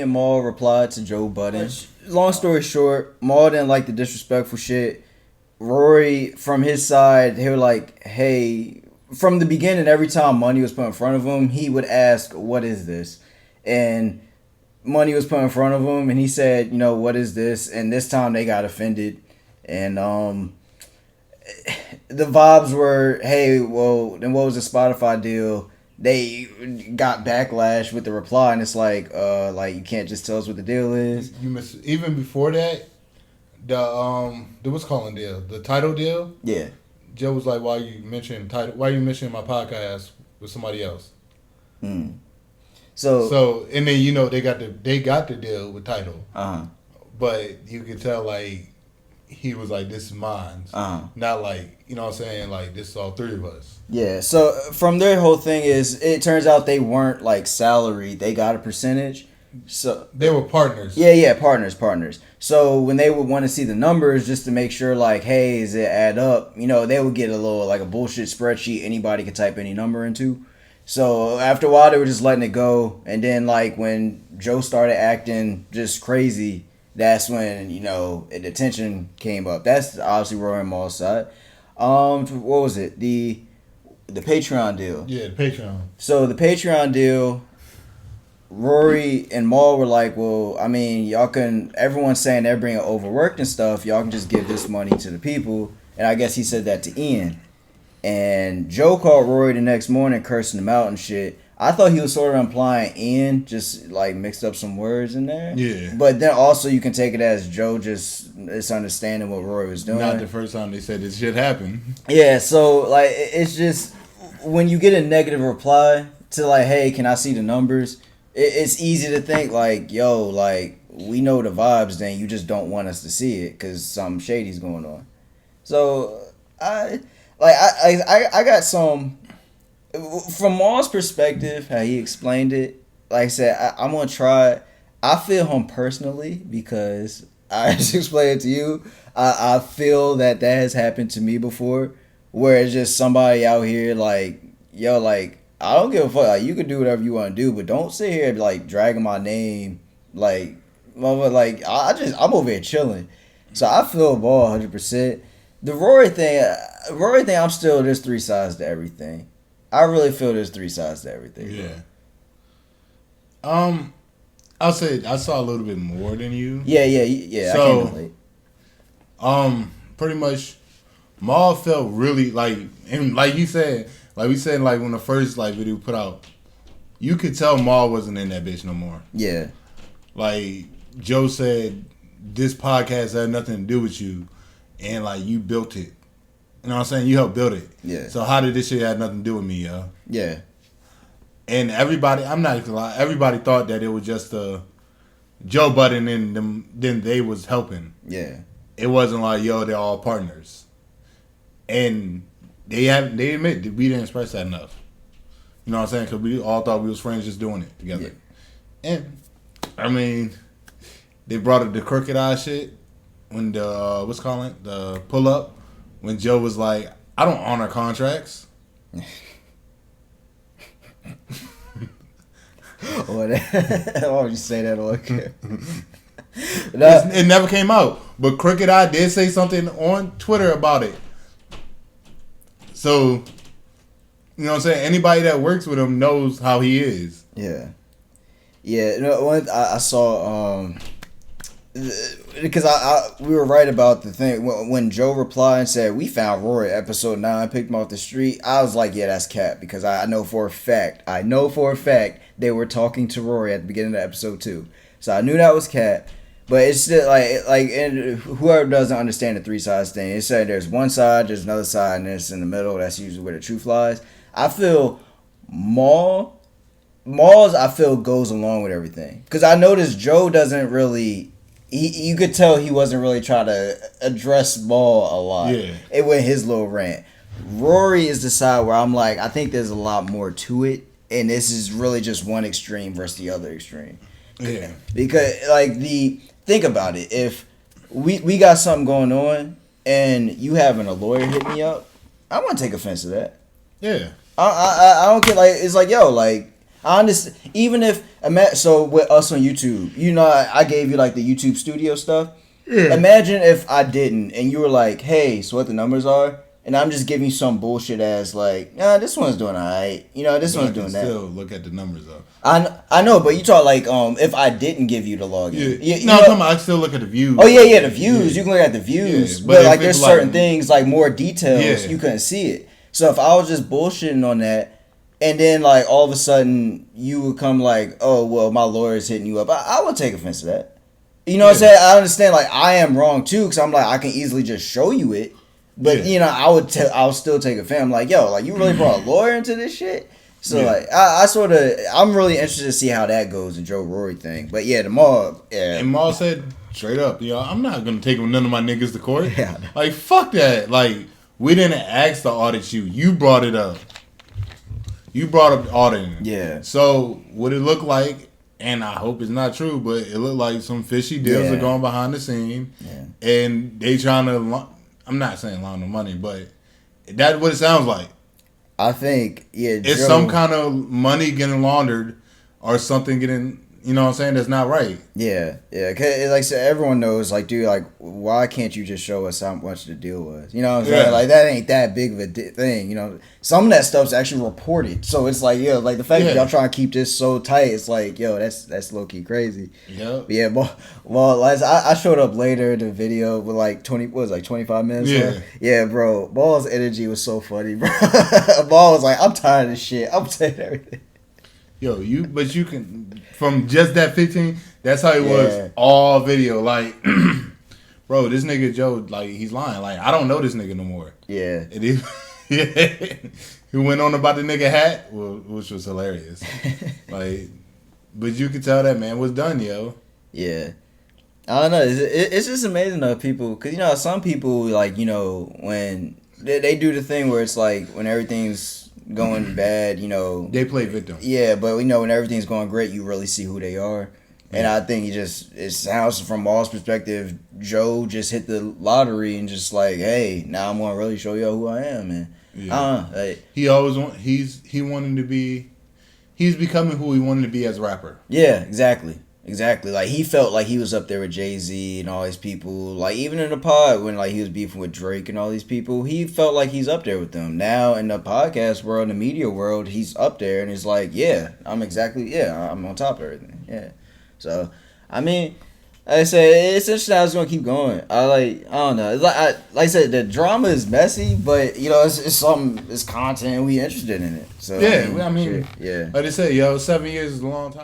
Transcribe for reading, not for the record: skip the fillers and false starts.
and Maul replied to Joe Budden. Long story short, Maul didn't like the disrespectful shit. Rory, from his side, he was like, hey, from the beginning, every time money was put in front of him, he would ask, what is this? And money was put in front of him, and he said, you know, what is this? And this time they got offended. And the vibes were, hey, well, then what was the Spotify deal? They got backlash with the reply, and it's like you can't just tell us what the deal is. Even before that, the what's calling deal, the title deal. Yeah. Joe was like, "Why you mentioning title? Why you mentioning my podcast with somebody else?" So and then they got the deal with title. But you could tell like he was like, this is mine. Not like, you know what I'm saying, like this is all three of us. Yeah, so from their whole thing is, it turns out they weren't like salary, they got a percentage. So they were partners. Yeah, partners. So when they would want to see the numbers just to make sure like, hey, does it add up? You know, they would get a little like a bullshit spreadsheet anybody could type any number into. So after a while they were just letting it go, and then like when Joe started acting just crazy, that's when, you know, the tension came up. That's obviously Rory and Maul's side. What was it? The Patreon deal. Yeah, the Patreon. So the Patreon deal, Rory and Maul were like, well, I mean, everyone's saying they're being overworked and stuff. Y'all can just give this money to the people. And I guess he said that to Ian. And Joe called Rory the next morning cursing him out and shit. I thought he was sort of implying Ian just like mixed up some words in there. Yeah. But then also you can take it as Joe just misunderstanding what Rory was doing. Not the first time they said this shit happened. Yeah, so like it's just when you get a negative reply to like, hey, can I see the numbers? It's easy to think like, yo, like we know the vibes, then you just don't want us to see it because something shady's going on. So I got some. From Maul's perspective, how he explained it, like I said, I'm going to try it. I feel him personally because I just explained it to you. I feel that has happened to me before, where it's just somebody out here like, yo, like, I don't give a fuck. Like, you can do whatever you want to do, but don't sit here like dragging my name. Like, I'm over here chilling. So I feel Maul 100%. The Rory thing, I'm still, there's three sides to everything. I really feel there's three sides to everything. Yeah. I'll say I saw a little bit more than you. Yeah. So, I can't relate. Pretty much, Maul felt really like, and like you said, like we said, like when the first like video put out, you could tell Maul wasn't in that bitch no more. Yeah. Like Joe said, this podcast had nothing to do with you, and like you built it. You know what I'm saying? You helped build it. Yeah. So how did this shit have nothing to do with me, yo? Yeah. And everybody, I'm not gonna lie, everybody thought that it was just Joe Budden and them. Then they was helping. Yeah. It wasn't like, yo, they're all partners, and they admit that we didn't express that enough. You know what I'm saying? Because we all thought we was friends just doing it together. Yeah. And I mean, they brought up the crooked eye shit when the the pull up. When Joe was like, I don't honor contracts. Why would you say that on camera? It never came out. But Crooked Eye did say something on Twitter about it. So, you know what I'm saying? Anybody that works with him knows how he is. Yeah. Yeah. No, I saw... because we were right about the thing when Joe replied and said we found Rory at episode 9, picked him off the street. I was like, yeah, that's cap, because I know for a fact they were talking to Rory at the beginning of episode 2, so I knew that was cap. But it's still like and whoever doesn't understand the three sides thing, it said there's one side, there's another side, and it's in the middle. That's usually where the truth lies. I feel Maul's I feel goes along with everything, because I noticed Joe doesn't really. You could tell he wasn't really trying to address Maul a lot. Yeah. It went his little rant. Rory is the side where I'm like, I think there's a lot more to it, and this is really just one extreme versus the other extreme. Yeah. Because think about it. If we got something going on and you having a lawyer hit me up, I want to take offense to that. Yeah. I don't get like, it's like, yo, like, Honest, even if so with us on YouTube, you know, I gave you like the YouTube studio stuff. Yeah. Imagine if I didn't, and you were like, "Hey, so what the numbers are?" And I'm just giving you some bullshit as like, "Nah, this one's doing alright." You know, this one's doing that. Still look at the numbers though. I know, but you talk like if I didn't give you the login. Yeah. No, I'm talking about I still look at the views. Oh yeah, the views. Yeah. You can look at the views, yeah. But like there's certain things like more details you couldn't see it. So if I was just bullshitting on that. And then, like, all of a sudden, you would come like, oh, well, my lawyer's hitting you up. I would take offense to that. You know what I'm saying? I understand, like, I am wrong, too, because I'm like, I can easily just show you it. But, you know, I'll still take offense. I'm like, yo, like, you really brought a lawyer into this shit? So, like, I'm really interested to see how that goes, the Joe Rory thing. But, yeah, the Maul, yeah. And Maul said, straight up, yo, I'm not going to take none of my niggas to court. Yeah. Like, fuck that. Like, we didn't ask to audit you. You brought it up. You brought up auditing. Yeah. So what it looked like, and I hope it's not true, but it looked like some fishy deals are going behind the scene, and they trying to. I'm not saying launder money, but that's what it sounds like. I think it's some kind of money getting laundered, or something getting. You know what I'm saying? That's not right. Yeah. Cause like so everyone knows, like, dude, like, why can't you just show us how much the deal was? You know what I'm saying? Like, that ain't that big of a thing. You know, some of that stuff's actually reported. So it's like, like the fact that y'all trying to keep this so tight, it's like, yo, that's low key crazy. But yeah, well, I showed up later in the video with like 25 minutes. Yeah, bro. Ball's energy was so funny, bro. Ball was like, I'm tired of this shit. I'm saying everything. Yo, but you can, from just that 15, that's how it was all video. Like, bro, this nigga Joe, like, he's lying. Like, I don't know this nigga no more. Yeah. He went on about the nigga hat, which was hilarious. Like, but you could tell that man was done, yo. Yeah. I don't know. It's just amazing though, people, because, you know, some people, like, you know, when they do the thing where it's like, when everything's going bad, you know, they play victim. Yeah, but we know when everything's going great, you really see who they are. And I think it sounds from Maul's perspective, Joe just hit the lottery and just like, hey, now I'm gonna really show y'all who I am, man. He always he's becoming who he wanted to be as a rapper. Yeah, exactly. Like, he felt like he was up there with Jay-Z and all these people. Like, even in the pod, when, like, he was beefing with Drake and all these people, he felt like he's up there with them. Now, in the podcast world, in the media world, he's up there, and he's like, I'm on top of everything. Yeah. So, I mean, like I said, it's interesting how it's going to keep going. I don't know. Like I said, the drama is messy, but, you know, it's something, it's content, and we interested in it. So, yeah, I mean, like they say, yo, 7 years is a long time.